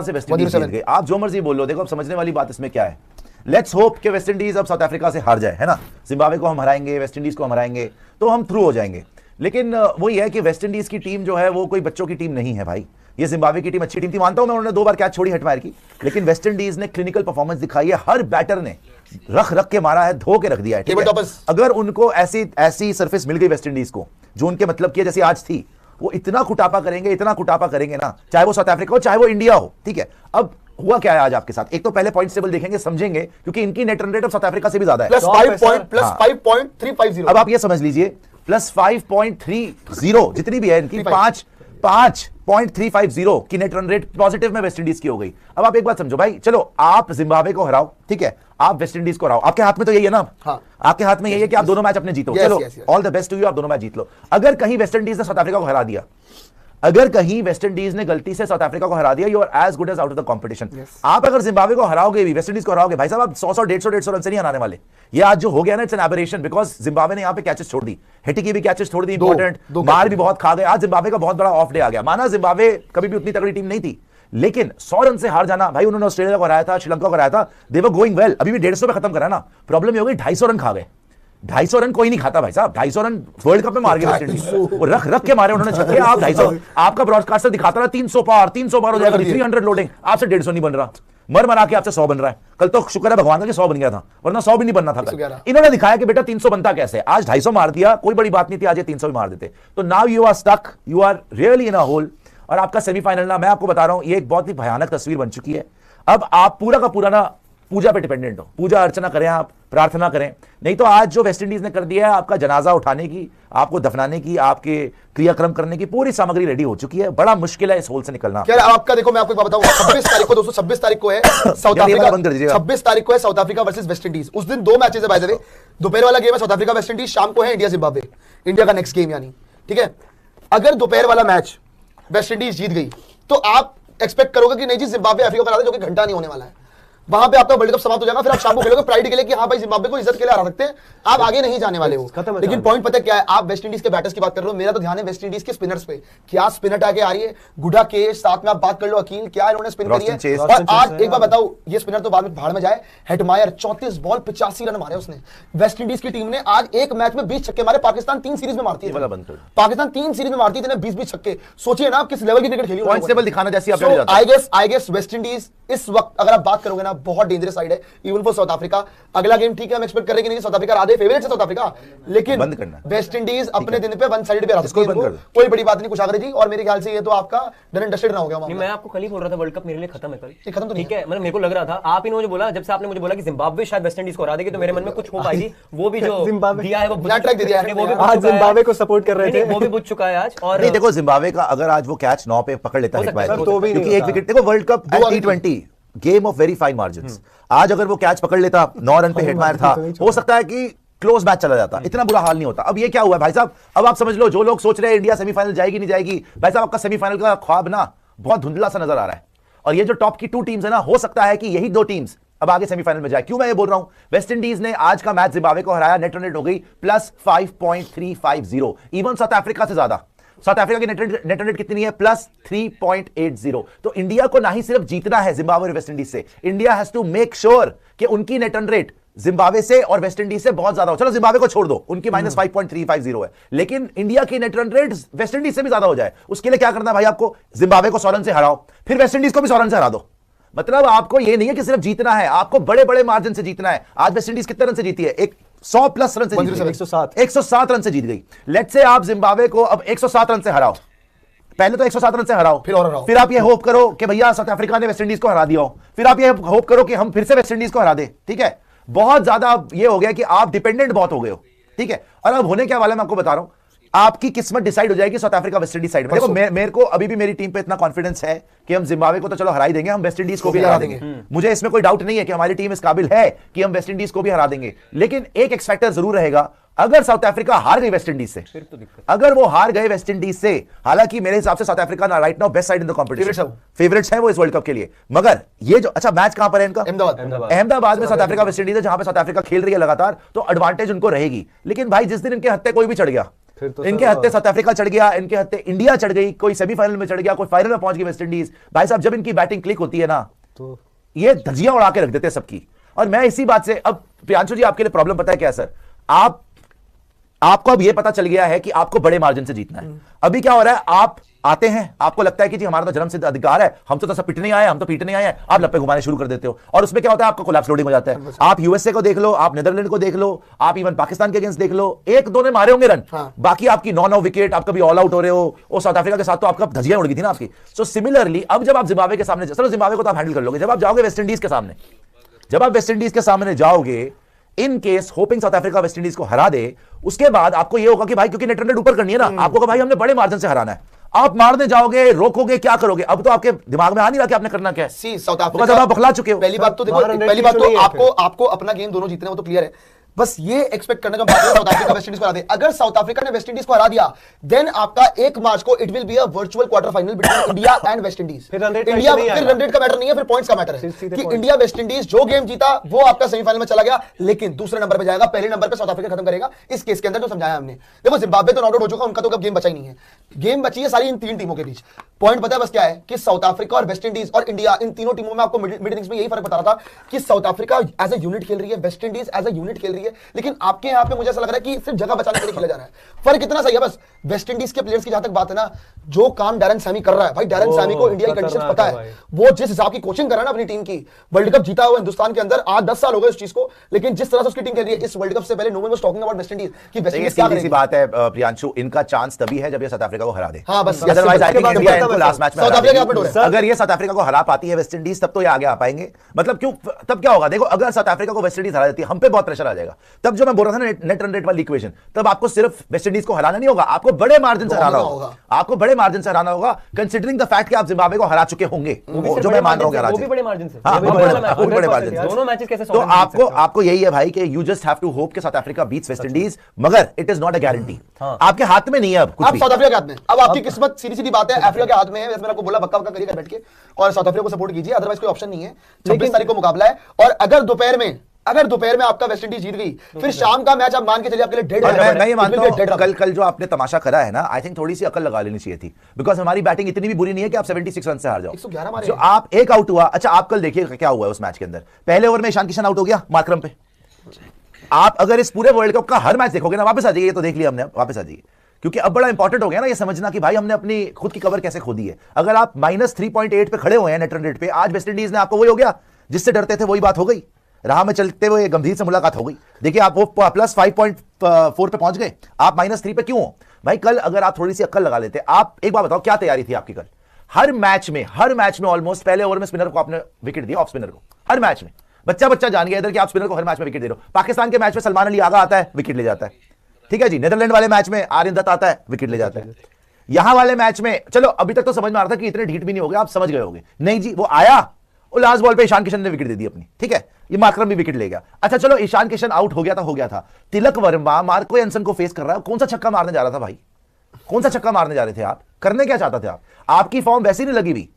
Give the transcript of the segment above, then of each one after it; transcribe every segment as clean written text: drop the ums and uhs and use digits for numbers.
से West Indies जीत गई। आप जो मर्जी बोल लो, देखो अब समझने वाली बात इसमें क्या है, लेट्स होप कि वेस्ट इंडीज अब साउथ अफ्रीका से हार जाए, है ना। जिम्बाब्वे को हम हराएंगे, वेस्ट इंडीज को हम हराएंगे तो हम थ्रू हो जाएंगे। लेकिन वही है कि वेस्ट इंडीज की टीम जो है वो कोई बच्चों की टीम नहीं है भाई। ये जिम्बाब्वे की टीम अच्छी टीम थी, मानता हूं मैं, उन्होंने 2 बार कैच छोड़ी हटमायर की, लेकिन वेस्ट इंडीज ने क्लिनिकल परफॉर्मेंस दिखाई है। हर बैटर ने रख के मारा है, धो के रख दिया है। अगर उनको ऐसी सरफेस मिल गई वेस्ट इंडीज को जो उनके मतलब की जैसी आज थी, वो इतना कुटापा करेंगे ना, चाहे वो साउथ अफ्रीका हो चाहे वो इंडिया हो, ठीक है। अब हुआ क्या है आज आपके साथ, एक तो पहले पॉइंट्स टेबल देखेंगे, समझेंगे, क्योंकि इनकी नेट रन रेट अब साउथ अफ्रीका से भी ज्यादा है, +5.350। अब आप ये समझ लीजिए +5.30 जितनी भी है इनकी, 5.350 की नेट रन रेट पॉजिटिव में वेस्ट इंडीज की हो गई। अब आप एक बात समझो भाई, चलो आप जिम्बाब्वे को हराओ, ठीक है, आप वेस्ट इंडीज को हराओ, आपके हाथ में तो यही है ना। हाँ। आपके हाथ में यही है कि आप दोनों मैच अपने जीतो। चलो all the best to you, आप दोनों मैच जीत लो। अगर कहीं वेस्ट इंडीज ने साउथ अफ्रीका को हरा दिया, अगर कहीं वेस्ट इंडीज ने गलती से साउथ अफ्रीका को हरा दिया, you are as good as out of the competition. आप अगर जिम्बाब्वे को हराओगे भी, वेस्ट इंडीज को हराओगे, भाई साहब आप 100-150 रन से नहीं हराने वाले। ये आज जो हो गया ना, it's an aberration, because Zimbabwe ने यहां पे कैचेस छोड़ दी, हेटी की भी कैचेस छोड़ दी, इंपॉर्टेंट, मार भी बहुत खा गए। आज जिम्बाब्वे का बहुत बड़ा ऑफ डे आ गया। माना जिम्बाब्वे कभी भी उतनी तगड़ी टीम नहीं थी, लेकिन 100 रन से हार जाना, भाई उन्होंने ऑस्ट्रेलिया को हराया था, श्रीलंका को हराया था, दे वर गोइंग वेल। अभी भी 150 पे खत्म करा ना, प्रॉब्लम ये हो गई 250 रन खा गए। 250 रन कोई नहीं खाता भाई साहब, 250 रन वर्ल्ड कप में मार गए वेस्ट इंडीज, वो रख के मारे उन्होंने छक्के। आप 250, आपका ब्रॉडकास्टर दिखाता रहा 300 पार, 300 पार हो जाएगा, 300 लोडिंग, आपसे 150 नहीं बन रहा, मर के आपसे 100 बन रहा है। कल तो शुक्र है भगवान का कि 100 बन गया था, वरना 100 भी नहीं बनना था कल। इन्होंने दिखाया कि बेटा 300 बनता कैसे। आज 250 मार दिया, कोई बड़ी बात नहीं थी, आज ये 300 भी मार देते। तो now you are stuck, you are really in a hole. और आपका सेमीफाइनल ना, मैं आपको बता रहा हूं, ये एक बहुत ही भयानक तस्वीर बन चुकी है। अब आप पूरा का पूरा ना पूजा पे डिपेंडेंट हो, पूजा अर्चना करें, आप प्रार्थना करें, नहीं तो आज जो वेस्ट इंडीज ने कर दिया है, आपका जनाजा उठाने की, आपको दफनाने की, आपके क्रियाक्रम करने की पूरी सामग्री रेडी हो चुकी है। बड़ा मुश्किल है इस होल से निकलना। क्या आपका, देखो मैं आपको बताऊं, 26 तारीख को दोस्तों, 26 तारीख को है साउथ अफ्रीका, 26 तारीख को है south Africa versus West Indies. उस दिन 2 मैचेस है बाय द वे, दोपहर वाला गेम है साउथ अफ्रीका वेस्ट इंडीज, शाम को है इंडिया जिम्बाब्वे, इंडिया का नेक्स्ट गेम यानी, ठीक है। अगर दोपहर वाला मैच वेस्ट इंडीज जीत गई तो आप एक्सपेक्ट करोगे कि नहीं जी जिम्बाब्वे अफ्रीका करा दे, जो कि घंटा नहीं होने वाला है, वहां पे आपका वर्ल्ड कप समाप्त हो जाएगा। फिर आप शाम को खेलोगे प्राइड के लिए कि हाँ भाई जिम्बाब्वे को इज्जत के लिए हरा सकते हैं, आप आगे नहीं जाने वाले हो। लेकिन पॉइंट पता क्या है, आप वेस्ट इंडीज के बैटर्स की बात कर रहे हो, मेरा तो ध्यान है वेस्ट इंडीज के स्पिनर्स पे। क्या स्पिनर आगे आ रही है, गुडा के साथ में आप बात कर लो, अकील क्या इन्होंने स्पिन करी है। और आज एक बार बताओ, ये स्पिनर तो बाद में भाड़ में जाए, हेटमायर 34 बॉल 85 रन मारे उसने। वेस्ट इंडीज की टीम ने आज एक मैच में 20 छक्के मारे, पाकिस्तान 3 सीरीज में मारती है, पाकिस्तान 3 सीरीज में मारती है 20-20 छक्के। सोचिए ना आप किस लेवल की क्रिकेट खेली। पॉइंट्स टेबल दिखाना जैसी आई गेस वेस्ट इंडीज इस वक्त अगर आप बात करोगे ना, बहुत डेंजरस साइड है इवन फॉर साउथ अफ्रीका। अगला गेम ठीक है, हम एक्सपेक्ट कर रहे हैं कि नहीं साउथ अफ्रीका आधे फेवरेट है साउथ अफ्रीका, लेकिन वेस्ट इंडीज अपने दिन पे वन साइड पे रहा सकती है, कोई बड़ी बात नहीं कुशागर जी। और मेरे ख्याल से ये तो आपका डन एंड डस्टेड ना हो गया। मैं आपको कल ही बोल रहा था वर्ल्ड कप मेरे लिए खत्म है, कल खत्म तो ठीक है, मतलब मेरे को लग रहा था, आप ही ने मुझे बोला, जब से आपने मुझे बोला कि जिम्बाब्वे शायद वेस्ट इंडीज को हरा देगी, तो मेरे मन में कुछ होप आई थी, वो भी जो दिया है वो ट्रैक दे दिया है, वो भी आज जिम्बाब्वे को सपोर्ट कर रहे थे, वो भी बुझ चुका है आज। और नहीं देखो जिम्बाब्वे का अगर आज वो कैच 9 पे पकड़ लेता है, क्योंकि एक विकेट, देखो world cup T20 game of very fine margins, आज अगर वो कैच पकड़ लेता, 9 रन पे हेटमायर था, हो सकता है कि क्लोज मैच चला जाता, इतना बुरा हाल नहीं होता। अब ये क्या हुआ है भाई साहब, अब आप समझ लो, जो लोग सोच रहे हैं इंडिया सेमीफाइनल जाएगी नहीं जाएगी, भाई साहब आपका सेमीफाइनल का ख्वाब ना बहुत धुंधला सा नजर आ रहा है। और ये जो टॉप की 2 टीम्स है ना, हो सकता है कि यही 2 टीम्स अब आगे सेमीफाइनल में जाए। क्यों मैं ये बोल रहा हूं, वेस्ट इंडीज ने आज का मैच जिम्बाब्वे को हराया, नेट रन रेट हो गई +5.350, इवन साउथ अफ्रीका से ज्यादा। साउथ अफ्रीका की नेट रन रेट कितनी है, +3.80। तो इंडिया को ना ही सिर्फ जीतना है जिम्बाब्वे और वेस्ट इंडीज से, India has to make sure कि उनकी नेट रन रेट जिम्बाब्वे से और वेस्ट इंडीज से बहुत ज्यादा हो। चलो जिम्बाब्वे को छोड़ दो, उनकी -5.350 है, लेकिन इंडिया की net run rate waste Indies से भी ज्यादा हो जाए। उसके लिए क्या करना है भाई, आपको जिम्बाब्वे को 100 रन से हराओ, फिर वेस्ट इंडीज को भी 100 रन से हरा दो। मतलब आपको ये नहीं है कि सिर्फ जीतना है, आपको बड़े बड़े मार्जिन से जीतना है। आज वेस्ट इंडीज कितने रन से जीती है, 100+ रन से, 107 रन से जीत गई। लेट्स से आप जिम्बाब्वे को अब 107 रन से हराओ, पहले तो 107 रन से हराओ, फिर आप ये होप करो कि भैया साउथ अफ्रीका ने वेस्ट इंडीज को हरा दिया हो, फिर आप ये होप करो कि हम फिर से वेस्ट इंडीज को हरा दे। ठीक है, बहुत ज्यादा ये हो गया कि आप डिपेंडेंट बहुत हो गए हो। ठीक है, और अब होने क्या वाला मैं आपको बता रहा हूं, आपकी किस्मत डिसाइड हो जाएगी south Africa West Indies side में। देखो मेरे को अभी भी मेरी टीम पे इतना कॉन्फिडेंस है कि हम जिम्बाब्वे को तो चलो हरा ही देंगे, हम वेस्ट इंडीज को भी हरा देंगे। मुझे इसमें कोई डाउट नहीं है कि हमारी टीम इस काबिल है कि हम वेस्ट इंडीज को भी हरा देंगे। लेकिन एक एक्स फैक्टर जरूर रहेगा, अगर साउथ अफ्रीका हार गई वेस्ट इंडीज से, फिर तो दिक्कत। अगर वो हार गए वेस्ट इंडीज से, हालांकि मेरे हिसाब से साउथ अफ्रीका ना right now best side in the competition, favourites है वो इस वर्ल्ड कप के लिए। मगर ये जो अच्छा मैच कहां पर है इनका, अहमदाबाद में साउथ अफ्रीका वेस्ट इंडीज है, जहां पे साउथ अफ्रीका खेल रही है लगातार, तो एडवांटेज उनको रहेगी। लेकिन भाई जिस दिन इनके हत्थे कोई भी चढ़ गया, इनके हत्ते साउथ अफ्रीका चढ़ गया, इनके हत्ते इंडिया चढ़ गई, कोई सेमीफाइनल में चढ़ गया, कोई फाइनल में पहुंच गई वेस्ट इंडीज। भाई साहब जब इनकी बैटिंग क्लिक होती है ना तो ये धजियां उड़ा के रख देते हैं सबकी। और मैं इसी बात से, अब प्रियांशु जी आपके लिए प्रॉब्लम पता है क्या सर, आपको अब ये पता चल गया है कि आपको बड़े मार्जिन से जीतना है। अभी क्या हो रहा है, आप आते हैं, आपको लगता है कि जी हमारा तो जन्मसिद्ध अधिकार है, हम तो सब पिटने आए, हम तो पीटने आए हैं, आप लप्पे घुमाने शुरू कर देते हो। और उसमें क्या होता है, आपका कोलैप्स लोडिंग हो जाता है। आप यूएसए को देख लो, आप नीदरलैंड को देख लो, आप इवन पाकिस्तान के अगेंस्ट देख लो, एक दो ने मारे होंगे रन, बाकी आपकी 9 विकेट, आप कभी ऑल आउट हो रहे हो। और साउथ अफ्रीका के साथ तो आपका धजिया उड़ गई थी ना आपकी। सो सिमिलरली अब जब आप जिम्बाब्वे के सामने, चलो जिम्बाब्वे को तो आप हैंडल कर लोगे, जब आप जाओगे वेस्ट इंडीज के सामने, जब आप वेस्ट इंडीज के सामने जाओगे, in case hopping south Africa West Indies को हरा दे, उसके बाद आपको ये होगा कि भाई क्योंकि नेट रन रेट ऊपर करनी है ना, आपको भाई हमने बड़े मार्जिन से हराना है। आप मारने जाओगे, रोकोगे, क्या करोगे? अब तो आपके दिमाग में आ नहीं रहा कि आपने करना क्या है। सी साउथ अफ्रीका आप बखला चुके हो। पहली बात तो देखो, पहली बात तो आपको अपना गेम दोनों जीतने, वो तो क्लियर है। बस ये एक्सपेक्ट करने का बात है साउथ अफ्रीका वेस्ट इंडीज को हरा दे। अगर साउथ अफ्रीका ने वेस्ट इंडीज को हरा दिया, देन आपका 1 मार्च को it will be a virtual quarter final between India and West Indies. India फिर रन रेट का मैटर नहीं है, फिर पॉइंट्स का मैटर है कि इंडिया वेस्ट इंडीज जो गेम जीता वो आपका सेमीफाइनल में चला गया, लेकिन दूसरे नंबर पे जाएगा, पहले नंबर पे साउथ अफ्रीका खत्म करेगा। इस केस के अंदर जो समझाया हमने, देखो जिम्बाब्वे तो नॉट आउट हो चुका, उनका तो अब गेम बचा ही नहीं है। गेम बची है सारी इन 3 टीमों के बीच। पॉइंट पता है बस क्या है कि साउथ अफ्रीका और वेस्ट इंडीज और इंडिया, इन तीनों टीमों में आपको मिड इनिंग्स में यही फर्क बता रहा था कि South Africa as a unit खेल रही है, West Indies as a unit खेल रही है। लेकिन आपके यहाँ पे मुझे ऐसा लग रहा है कि सिर्फ जगह बचाने के लिए खेला जा रहा है। फर्क इतना सही है बस। वेस्ट इंडीज के प्लेयर्स की जहां तक बात है ना, जो काम डैरेन सैमी कर रहा है, भाई डैरेन सैमी को इंडिया की कंडीशंस पता है। वो जिस हिसाब की कोचिंग कर रहा है ना अपनी टीम की, वर्ल्ड कप जीता हुआ हिंदुस्तान के अंदर 8-10 साल हो गए इस चीज को, लेकिन जिस तरह से उसकी टीम खेल रही है, इस वर्ल्ड कप से पहले no one was talking about West Indies कि वेस्ट इंडीज क्या करेगी। बात है प्रियांशु, इनका चांस तभी है जब ये साउथ अफ्रीका को हरा दे। हां बस, अदरवाइज आई थिंक इंडिया इनको लास्ट मैच में साउथ अफ्रीका का है। अगर ये साउथ अफ्रीका को हरा पाती है वेस्ट इंडीज, तब तो ये आगे आ पाएंगे। मतलब क्यों, तब क्या होगा देखो, अगर साउथ अफ्रीका को वेस्ट इंडीज हरा देती है, हम पे बहुत प्रेशर आ जाएगा। तब जो मैं बोल रहा था ना नेट रन रेट वाली इक्वेशन, तब आपको सिर्फ वेस्ट इंडीज को हराना नहीं होगा, आपको बड़े मार्जिन से हराना होगा। आपको बड़े मार्जिन से हराना होगा, कंसीडरिंग द फैक्ट कि आप जिम्बाब्वे को हरा चुके होंगे, जो मैं मान रहा हूं, वो भी बड़े मार्जिन से, बड़े मार्जिन से। दोनों मैचेस कैसे तो आपको यही है भाई कि you just have to hope कि South Africa beats West Indies, मगर it is not a guarantee. आपके हाथ में नहीं है अब कुछ भी। साउथ अफ्रीका के हाथ में, अब आपकी किस्मत सीधी सीधी बात है अफ्रीका के हाथ में है। जैसे मैंने आपको बोला, बक्का बक्का करिए बैठ के और साउथ अफ्रीका को सपोर्ट कीजिए, अदरवाइज कोई ऑप्शन नहीं है। 26 तारीख को मुकाबला है, और अगर दोपहर में आपका वेस्ट इंडीज जीत गई, फिर शाम का मैच आप मान के चलिए आपके लिए डेड है। मैं ये मानता हूं कल जो आपने तमाशा करा है ना, आई थिंक थोड़ी सी अकल लगा लेनी चाहिए थी, बिकॉज हमारी बैटिंग इतनी भी बुरी नहीं है कि आप 76 रन से हार जाओ। 111 मारे जो आप एक आउट हुआ। अच्छा आप कल देखिए क्या हुआ उस मैच के अंदर। पहले ओवर में ईशान किशन आउट हो गया मार्करम पे। आप अगर इस पूरे वर्ल्ड कप का हर मैच देखोगे ना, वापस आ जाइए, तो देख लिया हमने, वापस आ जाइए, क्योंकि अब बड़ा इंपॉर्टेंट हो गया ना ये समझना कि भाई हमने अपनी खुद की कवर कैसे खोदी है। अगर आप -3.8 पे खड़े हुए हैं नेट रन रेट पे, आज वेस्ट इंडीज ने आपको वही हो गया जिससे डरते थे, वही बात हो गई। राह में चलते हुए गंभीर से मुलाकात हो गई। देखिए आप वो +5.4 पे पहुंच गए, आप -3 पे क्यों हो भाई? कल अगर आप थोड़ी सी अक्ल लगा लेते, आप एक बात बताओ क्या तैयारी थी आपकी कल? हर मैच में ऑलमोस्ट पहले ओवर में स्पिनर को आपने विकेट दिया, ऑफ स्पिनर को, हर मैच में। बच्चा जान गया इधर कि आप स्पिनर को हर मैच में विकेट दे रहे हो। पाकिस्तान के मैच में सलमान अली आगा आता है, विकेट ले जाता है, ठीक है जी। नीदरलैंड वाले मैच में आर्यन दत्त आता है, विकेट ले जाता है। यहां वाले मैच में चलो अभी तक तो समझ में आ रहा था कि इतने ढीठ भी नहीं हो गए, आप समझ गए होंगे। नहीं जी, वो आया, वो लास्ट बॉल पे ईशान किशन ने विकेट दे दी अपनी, ठीक है। ये मार्करम भी विकेट ले गया। अच्छा चलो ईशान किशन आउट हो गया था। तिलक वर्मा मार्को एंसन को फेस कर रहा है। कौन सा छक्का मारने जा रहा था भाई? कौन सा छक्का मारने जा रहे थे आप? करने क्या चाहते थे आप? आपकी फॉर्म वैसी नहीं लगी हुई।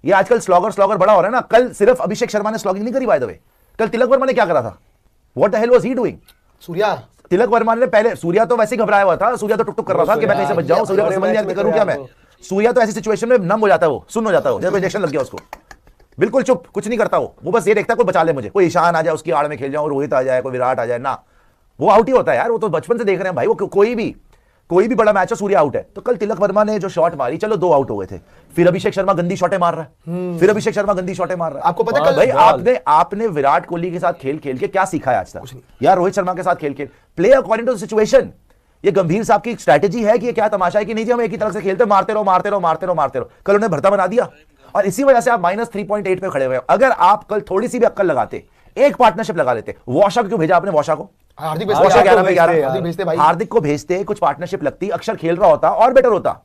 ये आजकल स्लॉगर बड़ा हो रहा है ना। कल सिर्फ अभिषेक शर्मा ने स्लॉगिंग नहीं करी बाय द वे, कल तिलक वर्मा ने क्या करा था? What the hell was he doing? Surya, Tilak Varma ने पहले, सूर्या तो वैसे ही घबराया हुआ था, सूर्या तो टुक कर रहा था कि मैं कहीं से बच जाऊं, सूर्या को समझ नहीं आता करूं क्या मैं। सूर्या तो ऐसी सिचुएशन में नम हो जाता है, वो सुन हो जाता है, जब इंजेक्शन लग गया उसको, बिल्कुल चुप, कुछ नहीं करता वो बस ये देखता है कोई बचा ले मुझे, कोई ईशान आ जाए उसकी आड़ में खेल जाऊं, रोहित आ जाए, कोई विराट आ जाए ना, वो आउट ही होता है यार। वो तो बचपन से देख रहे हैं भाई, वो कोई भी बड़ा मैच है सूर्या आउट है। तो कल तिलक वर्मा ने जो शॉट मारी, चलो 2 आउट हो गए थे, फिर अभिषेक शर्मा गंदी शॉटें मार रहा है, आपको पता है भाई आपने विराट कोहली के साथ खेल के क्या सीखा है आज तक यार? रोहित शर्मा के साथ खेल play according to the situation. ये गंभीर साहब की स्ट्रैटेजी है कि ये क्या तमाशा है कि नहीं जी हम एक ही तरफ से खेलते, मारते रहो। कल उन्हें भरता बना दिया और इसी वजह से आप -3.8 पे खड़े हुए। अगर आप कल थोड़ी सी भी अक्ल लगाते, एक पार्टनरशिप लगा लेते, वॉशा क्यों भेजा आपने? वॉशा को हार्दिक को भेजते, कुछ पार्टनरशिप लगती, अक्षर खेल रहा होता और बेटर होता।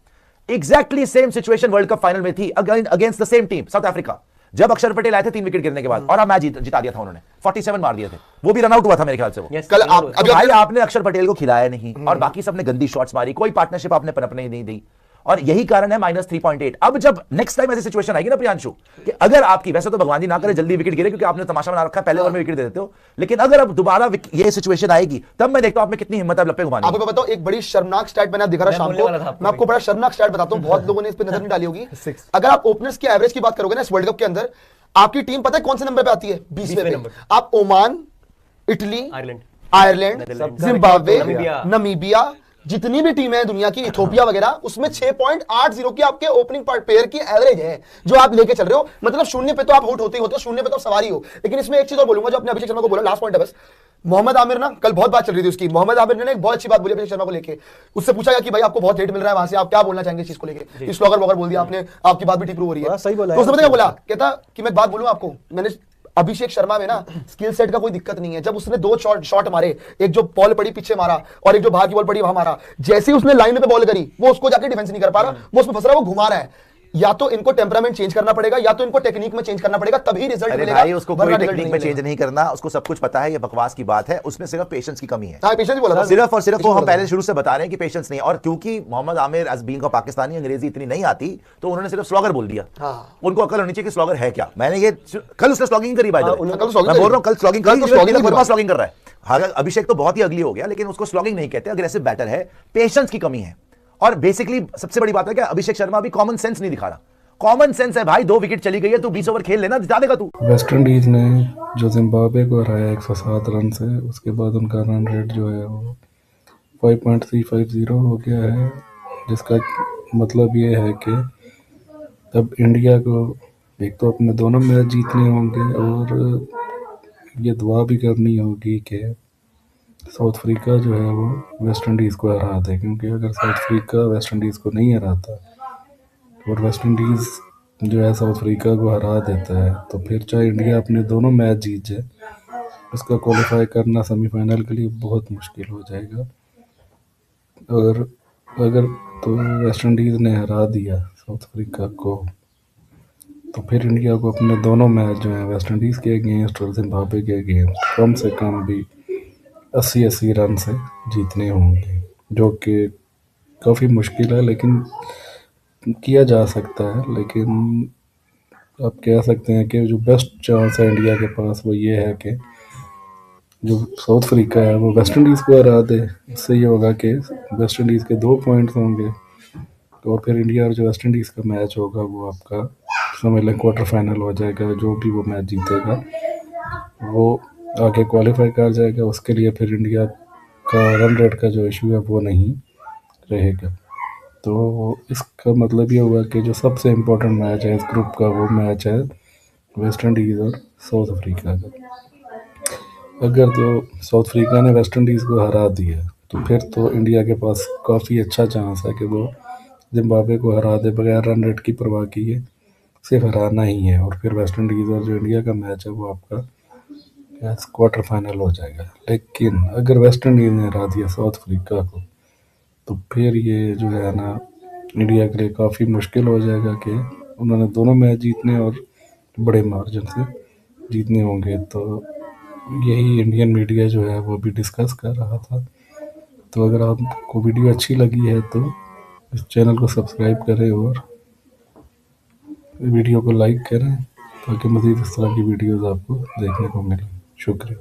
Exactly same situation world cup final में थी against the same team south Africa, जब अक्षर पटेल आए थे 3 विकेट गिरने के बाद, और अब मैच जिता दिया था उन्होंने, 47 मार दिए थे, वो भी रन आउट हुआ था मेरे ख्याल से वो। कल भाई आपने अक्षर पटेल को खिलाया नहीं और बाकी सबने गंदी शॉट्स मारी, कोई पार्टनरशिप आपने पनपने नहीं दी। और यही कारण है -3.8। अब जब नेक्स्ट टाइम ऐसी सिचुएशन आएगी ना प्रियांशु, कि अगर आपकी, वैसे तो भगवान जी ना करे जल्दी विकेट गिरे क्योंकि आपने तमाशा बना रखा है, पहले ओवर में विकेट दे देते हो, लेकिन अगर अब दोबारा ये सिचुएशन आएगी तब मैं देखता हूं आप में कितनी हिम्मत है लप्पे घुमाने। आपको बताओ एक बड़ी शर्मनाक स्टैट मैंने दिखा रहा शाम को, मैं आपको बड़ा शर्मनाक स्टैट बताता हूं, बहुत लोगों ने इस पे नजर नहीं डाली होगी। अगर आप ओपनर्स की एवरेज की बात करोगे ना इस वर्ल्ड कप के अंदर, आपकी टीम पता है कौन से नंबर पे आती है? 20वें पे। आप Oman, Italy, Ireland, Zimbabwe, Namibia, जितनी भी टीमें हैं दुनिया की, इथोपिया वगैरह, उसमें 6.80 की आपके ओपनिंग पेयर की एवरेज है जो आप लेके चल रहे हो। मतलब शून्य पे तो आप आउट होते ही होते हो, शून्य पे तो आप सवारी हो। लेकिन इसमें एक चीज और बोलूंगा जो अपने अभिषेक शर्मा को बोला, लास्ट पॉइंट है बस। मोहम्मद आमिर ना, कल बहुत बात चल रही थी उसकी, मोहम्मद आमिर ने एक बहुत अच्छी बात बोली अभिषेक शर्मा को लेके। उससे पूछा गया कि भाई आपको बहुत हेट मिल रहा है वहां से, आप क्या बोलना चाहेंगे इस चीज को लेके? स्लॉगर वॉगर बोल दिया आपने, आपकी बात भी ठीक हो रही है। सही बोला। तो उसने बोला, कहता कि मैं बात बोलूं आपको, मैंने अभिषेक शर्मा में ना स्किल सेट का कोई दिक्कत नहीं है। जब उसने 2 शॉट मारे, एक जो बॉल पड़ी पीछे मारा और एक जो बाहर की बॉल पड़ी वहां मारा, जैसे ही उसने लाइन पे बॉल करी वो उसको जाके डिफेंस नहीं कर पा रहा, वो उसमें फंस रहा है, वो घुमा रहा है। या तो इनको टेम्परामेंट चेंज करना पड़ेगा या तो इनको टेक्निक में चेंज करना पड़ेगा, तभी रिजल्ट मिलेगा। भाई उसको कोई टेक्निक में चेंज नहीं करना, उसको सब कुछ पता है, ये बकवास की बात है, उसमें सिर्फ पेशेंस की कमी है। हाँ, पेशेंस बोला था। सिर्फ और सिर्फ वो हम पहले शुरू से बता रहे हैं कि पेशेंस नहीं है। और क्योंकि Mohammad Aamir as being a Pakistani अंग्रेजी इतनी नहीं आती, तो उन्होंने सिर्फ स्लॉगर बोल दिया। उनको अकल होनी चाहिए कि स्लॉगर है क्या। मैंने ये कल उसने स्लॉगिंग करी, बाय द वे मैं बोल रहा हूं, कल स्लॉगिंग करी, स्लॉगिंग कर रहा है। हालांकि अभिषेक तो बहुत ही अगली हो गया, लेकिन उसको स्लॉगिंग नहीं कहते, अग्रेसिव बैटर है, पेशेंस की कमी है। और बेसिकली सबसे बड़ी बात है कि अभिषेक शर्मा भी कॉमन सेंस नहीं दिखा रहा। कॉमन सेंस है भाई, 2 विकेट चली गई है, तू 20 ओवर खेल लेना, जिता देगा तू। वेस्ट इंडीज ने जो जिम्बाब्वे को हराया 107 रन से, उसके बाद उनका रन रेट जो है वो 5.350 हो गया है, जिसका मतलब ये है कि अब इंडिया को एक तो अपने दोनों मैच जीतने होंगे और ये दुआ भी करनी होगी कि साउथ अफ्रीका जो है वो वेस्ट इंडीज़ को हरा दे, क्योंकि अगर साउथ अफ्रीका वेस्ट इंडीज़ को नहीं हराता और वेस्ट इंडीज़ जो है साउथ अफ्रीका को हरा देता है, तो फिर चाहे इंडिया अपने दोनों मैच जीत जाए, उसका क्वालिफाई करना सेमीफाइनल के लिए बहुत मुश्किल हो जाएगा। और अगर तो वेस्ट इंडीज़ ने हरा दिया साउथ अफ्रीका को, तो फिर इंडिया को अपने दोनों मैच जो हैं वेस्ट इंडीज़ के अगेंस्ट और जिम्बाब्वे के अगेंस्ट कम से कम भी 80 रन से जीतने होंगे, जो कि काफ़ी मुश्किल है, लेकिन किया जा सकता है। लेकिन आप कह सकते हैं कि जो बेस्ट चांस है इंडिया के पास वो ये है कि जो साउथ अफ्रीका है वो वेस्ट इंडीज़ को हरा दे। इससे ये होगा कि वेस्ट इंडीज़ के 2 पॉइंट्स होंगे, और फिर इंडिया और जो वेस्ट इंडीज़ का मैच होगा वो आपका समझ लें क्वार्टर फाइनल हो जाएगा। जो भी वो मैच जीतेगा वो आगे क्वालिफाई कर जाएगा। उसके लिए फिर इंडिया का रन रेट का जो इशू है वो नहीं रहेगा। तो इसका मतलब ये हुआ कि जो सबसे इम्पोर्टेंट मैच है इस ग्रुप का वो मैच है वेस्ट इंडीज़ और साउथ अफ्रीका का। अगर तो साउथ अफ्रीका ने वेस्ट इंडीज़ को हरा दिया तो फिर तो इंडिया के पास काफ़ी अच्छा चांस है कि वो जिम्बाब्वे को हरा दे बगैर रन रेट की परवाह किए, सिर्फ हराना ही है। और फिर वेस्ट इंडीज़ और जो इंडिया का मैच है वो आपका क्वार्टर फाइनल हो जाएगा। लेकिन अगर वेस्ट इंडीज़ ने हरा दिया साउथ अफ्रीका को, तो फिर ये जो है ना इंडिया के लिए काफ़ी मुश्किल हो जाएगा कि उन्होंने दोनों मैच जीतने और बड़े मार्जिन से जीतने होंगे। तो यही इंडियन मीडिया जो है वो भी डिस्कस कर रहा था। तो अगर आपको वीडियो अच्छी लगी है तो इस चैनल को सब्सक्राइब करें और वीडियो को लाइक करें, ताकि मज़ीद इस तरह की वीडियोज़ आपको देखने को मिलें। शुक्रिया।